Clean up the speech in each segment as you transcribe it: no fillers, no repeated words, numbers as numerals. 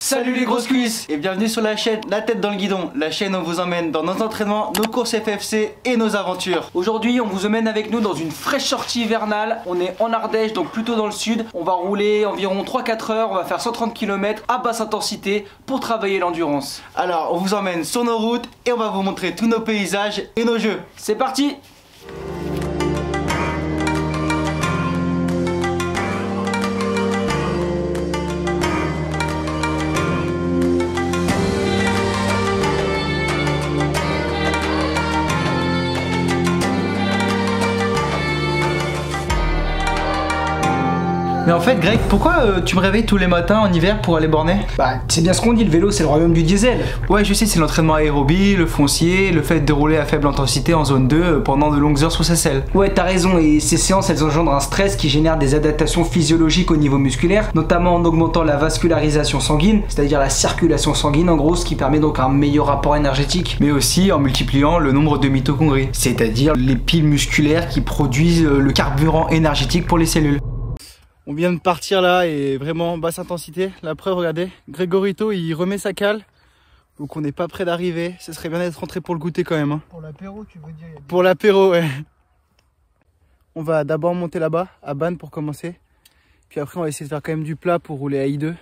Salut les grosses cuisses et bienvenue sur la chaîne La Tête dans le Guidon, la chaîne où on vous emmène dans nos entraînements, nos courses FFC et nos aventures. Aujourd'hui on vous emmène avec nous dans une fraîche sortie hivernale. On est en Ardèche, donc plutôt dans le sud. On va rouler environ 3-4 heures, on va faire 130 km à basse intensité pour travailler l'endurance. Alors on vous emmène sur nos routes et on va vous montrer tous nos paysages et nos jeux. C'est parti! Mais en fait Greg, pourquoi tu me réveilles tous les matins en hiver pour aller borner? Bah c'est bien ce qu'on dit, le vélo c'est le royaume du diesel. Ouais je sais, c'est l'entraînement aérobie, le foncier, le fait de rouler à faible intensité en zone 2 pendant de longues heures sur sa selle. Ouais t'as raison, et ces séances elles engendrent un stress qui génère des adaptations physiologiques au niveau musculaire, notamment en augmentant la vascularisation sanguine, c'est-à-dire la circulation sanguine en gros, ce qui permet donc un meilleur rapport énergétique. Mais aussi en multipliant le nombre de mitochondries, c'est-à-dire les piles musculaires qui produisent le carburant énergétique pour les cellules. On vient de partir là et vraiment basse intensité. La preuve, regardez, Grégoryto il remet sa cale. Donc on n'est pas près d'arriver. Ce serait bien d'être rentré pour le goûter quand même. Hein. Pour l'apéro, tu veux dire? Pour l'apéro, ouais. On va d'abord monter là-bas, à Bannes pour commencer. Puis après on va essayer de faire quand même du plat pour rouler à I2.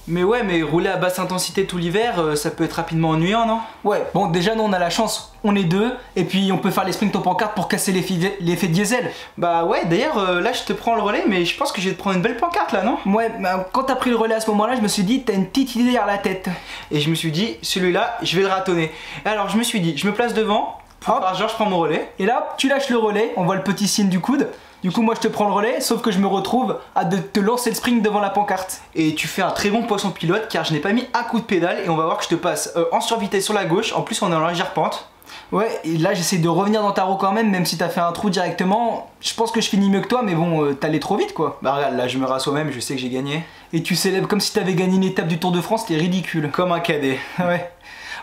Mais ouais, mais rouler à basse intensité tout l'hiver, ça peut être rapidement ennuyant, non? Ouais, bon déjà nous on a la chance, on est deux, et puis on peut faire les sprints aux pancartes pour casser l'effet diesel. Bah ouais, d'ailleurs là je te prends le relais, mais je pense que je vais te prendre une belle pancarte là, non? Ouais, bah, quand t'as pris le relais à ce moment-là, je me suis dit t'as une petite idée derrière la tête. Et je me suis dit, celui-là, je vais le ratonner. Alors je me suis dit, je me place devant, genre je prends mon relais. Et là, tu lâches le relais, on voit le petit signe du coude. Du coup moi je te prends le relais, sauf que je me retrouve à te lancer le sprint devant la pancarte. Et tu fais un très bon poisson pilote car je n'ai pas mis un coup de pédale et on va voir que je te passe en survitesse sur la gauche, en plus on est en légère pente. Ouais, et là j'essaie de revenir dans ta roue quand même si t'as fait un trou directement. Je pense que je finis mieux que toi, mais bon, t'allais trop vite quoi. Bah regarde, là je me rassois même, je sais que j'ai gagné. Et tu célèbres comme si t'avais gagné une étape du Tour de France, c'était ridicule. Comme un cadet. Ouais.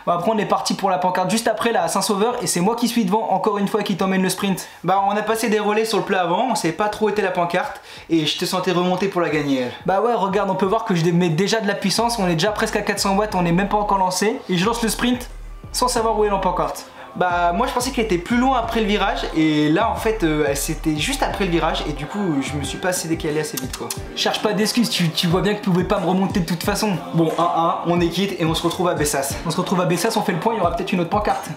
Bon, après on est parti pour la pancarte juste après là à Saint-Sauveur et c'est moi qui suis devant encore une fois qui t'emmène le sprint. Bah on a passé des relais sur le plat avant, on savait pas trop où était la pancarte et je te sentais remonter pour la gagner elle. Bah ouais regarde, on peut voir que je mets déjà de la puissance, on est déjà presque à 400 watts, on est même pas encore lancé et je lance le sprint sans savoir où est la pancarte. Bah moi je pensais qu'elle était plus loin après le virage et là en fait c'était juste après le virage et du coup je me suis pas assez décalé assez vite quoi. Cherche pas d'excuses, tu vois bien que tu pouvais pas me remonter de toute façon. Bon 1-1, on est quitte et on se retrouve à Bessas. On se retrouve à Bessas, on fait le point, il y aura peut-être une autre pancarte.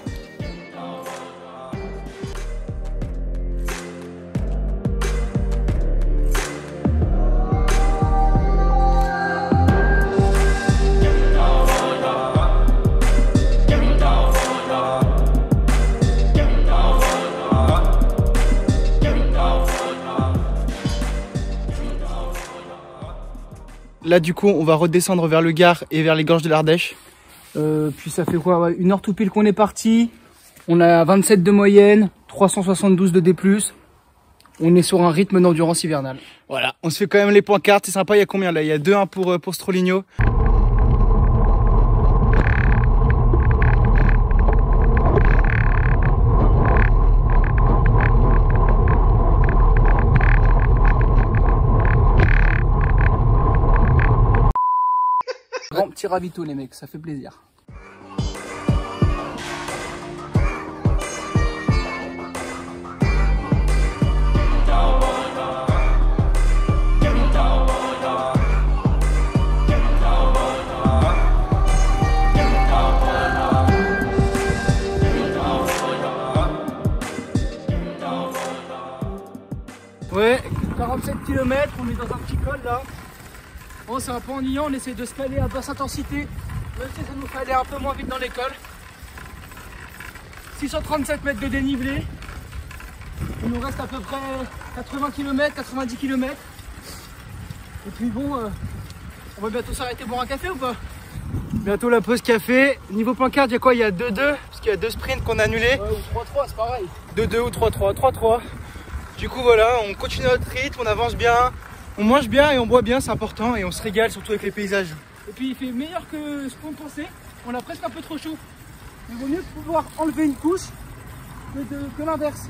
Là du coup on va redescendre vers le Gard et vers les gorges de l'Ardèche. Puis ça fait quoi, ouais, 1 heure tout pile qu'on est parti. On a 27 de moyenne, 372 de D+. On est sur un rythme d'endurance hivernale. Voilà, on se fait quand même les pancartes, c'est sympa. Il y a combien là? Il y a 2-1 pour Stroligno. Grand petit ravito les mecs, ça fait plaisir. Ouais, 47 km, on est dans un petit col là. Bon, c'est un peu ennuyant, on essaie de se caler à basse intensité, même si ça nous fait aller un peu moins vite dans l'école. 637 mètres de dénivelé. Il nous reste à peu près 80 km, 90 km. Et puis bon, on va bientôt s'arrêter boire un café ou pas? Bientôt la pause café. Niveau pancarte, il y a quoi? Il y a 2-2, parce qu'il y a 2 sprints qu'on a annulés. Ouais, ou 3-3, c'est pareil. 2-2 ou 3-3, 3-3. Du coup voilà, on continue notre rythme, on avance bien, on mange bien et on boit bien, c'est important, et on se régale surtout avec les paysages. Et puis il fait meilleur que ce qu'on pensait. On a presque un peu trop chaud. Il vaut mieux pouvoir enlever une couche que l'inverse.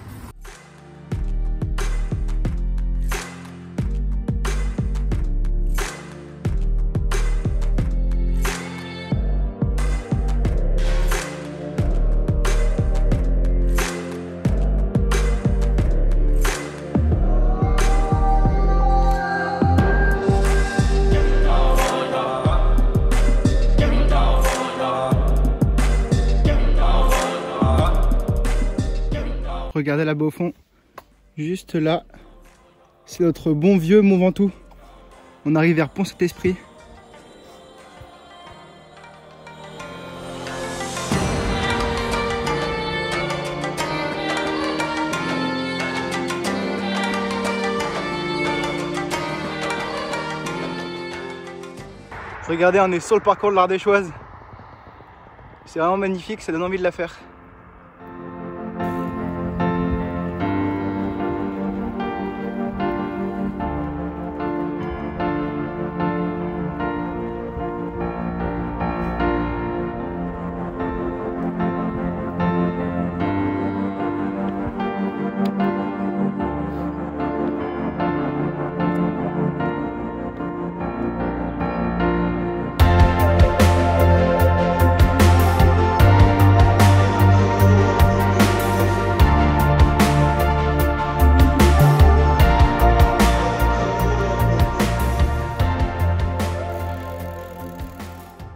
Regardez là-bas au fond, juste là, c'est notre bon vieux Mont Ventoux. On arrive vers Pont-Saint-Esprit. Regardez, on est sur le parcours de l'Ardéchoise. C'est vraiment magnifique, ça donne envie de la faire.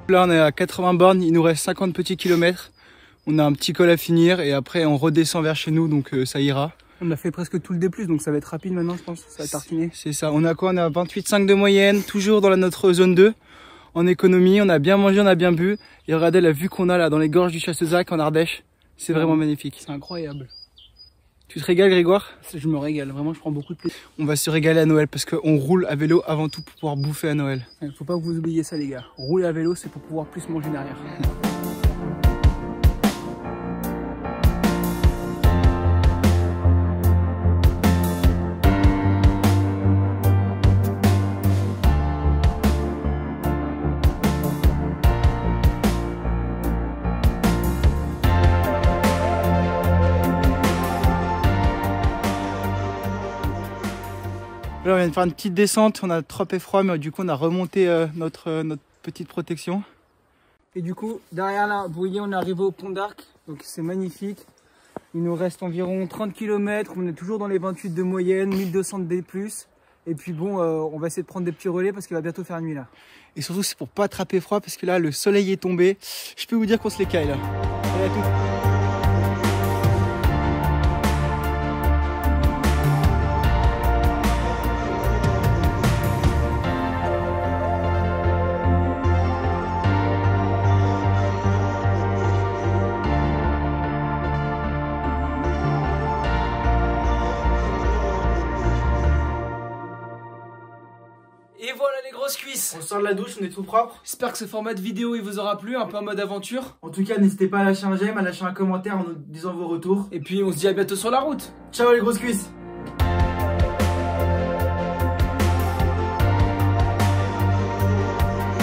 Là on est à 80 bornes, il nous reste 50 petits kilomètres. On a un petit col à finir et après on redescend vers chez nous, donc ça ira. On a fait presque tout le D+, donc ça va être rapide maintenant je pense, ça va tartiner. C'est ça, on a quoi? On a 28,5 de moyenne, toujours dans notre zone 2. En économie, on a bien mangé, on a bien bu. Et regardez la vue qu'on a là dans les gorges du Chassezac en Ardèche. C'est vraiment magnifique. C'est incroyable. Tu te régales Grégoire? Je me régale, vraiment je prends beaucoup de plaisir. On va se régaler à Noël parce qu'on roule à vélo avant tout pour pouvoir bouffer à Noël. Faut pas que vous oubliez ça les gars. Rouler à vélo c'est pour pouvoir plus manger derrière. Là, on vient de faire une petite descente, on a trop froid, mais du coup on a remonté notre petite protection. Et du coup, derrière là, vous voyez, on est arrivé au Pont d'Arc, donc c'est magnifique. Il nous reste environ 30 km, on est toujours dans les 28 de moyenne, 1200 de D+. Et puis bon, on va essayer de prendre des petits relais parce qu'il va bientôt faire nuit là. Et surtout, c'est pour pas attraper froid parce que là, le soleil est tombé. Je peux vous dire qu'on se les caille là. Allez, à tout. Et voilà les grosses cuisses. On sort de la douche, on est tout propre. J'espère que ce format de vidéo il vous aura plu, un peu en mode aventure. En tout cas, n'hésitez pas à lâcher un j'aime, à lâcher un commentaire en nous disant vos retours. Et puis on se dit à bientôt sur la route. Ciao les grosses cuisses.